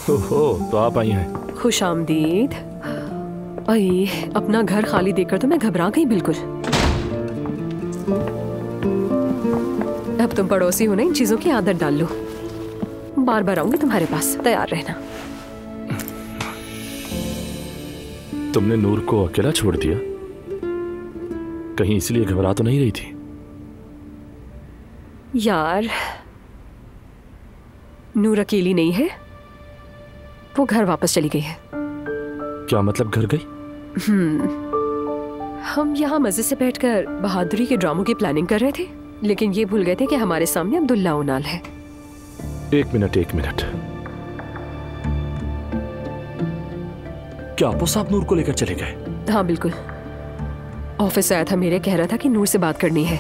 ओहो, तो आप आई हैं। खुश आमदीद। अरे अपना घर खाली देखकर तो मैं घबरा गई बिल्कुल। अब तुम पड़ोसी हो ना, इन चीजों की आदत डाल लो। बार बार आऊंगी तुम्हारे पास, तैयार रहना। तुमने नूर को अकेला छोड़ दिया? कहीं इसलिए घबरा तो नहीं रही थी? यार नूर अकेली नहीं है, वो घर वापस चली गई है। क्या मतलब घर गई? हम यहाँ मजे से बैठकर बहादुरी के ड्रामों की प्लानिंग कर रहे थे, लेकिन ये भूल गए थे कि हमारे सामने अब्दुल्ला उनाल है। एक मिनट। क्या आपो साहब नूर को लेकर चले गए? हाँ बिल्कुल। ऑफिस आया था मेरे, कह रहा था कि नूर से बात करनी है,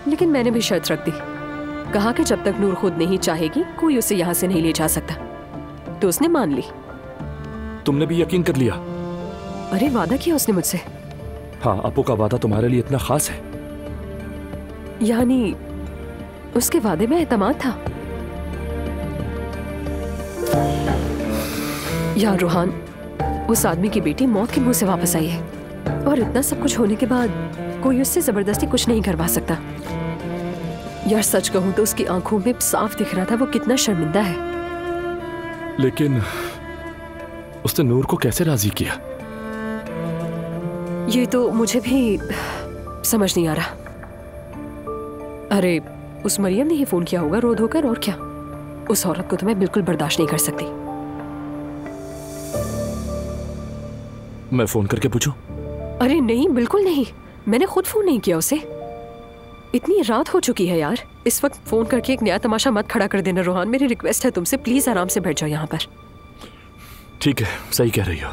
लेकिन मैंने भी शर्त रख दी। कहा कि जब तक नूर खुद नहीं चाहेगी कोई उसे यहाँ से नहीं ले जा सकता। तो उसने मान ली। तुमने भी यकीन कर लिया? अरे वादा किया उसने मुझसे। हाँ, आपो का वादा तुम्हारे लिए इतना खास है? यानी उसके वादे में एतमाद था। यार रोहान, उस आदमी की बेटी मौत के मुंह से वापस आई है, और इतना सब कुछ होने के बाद कोई उससे जबरदस्ती कुछ नहीं करवा सकता। यार सच कहूं तो उसकी आंखों में साफ दिख रहा था वो कितना शर्मिंदा है। लेकिन उसने नूर को कैसे राजी किया? ये तो मुझे भी समझ नहीं आ रहा। अरे उस मरियम ने ही फोन किया होगा रो धोकर, और क्या। उस औरत को तो मैं बिल्कुल बर्दाश्त नहीं कर सकती। मैं फोन करके पूछूं? अरे नहीं, बिल्कुल नहीं। मैंने खुद फोन नहीं किया उसे। इतनी रात हो चुकी है यार, इस वक्त फोन करके एक नया तमाशा मत खड़ा कर देना रोहान। मेरी रिक्वेस्ट है तुमसे, प्लीज आराम से बैठ जाओ यहाँ पर। ठीक है, सही कह रही हो।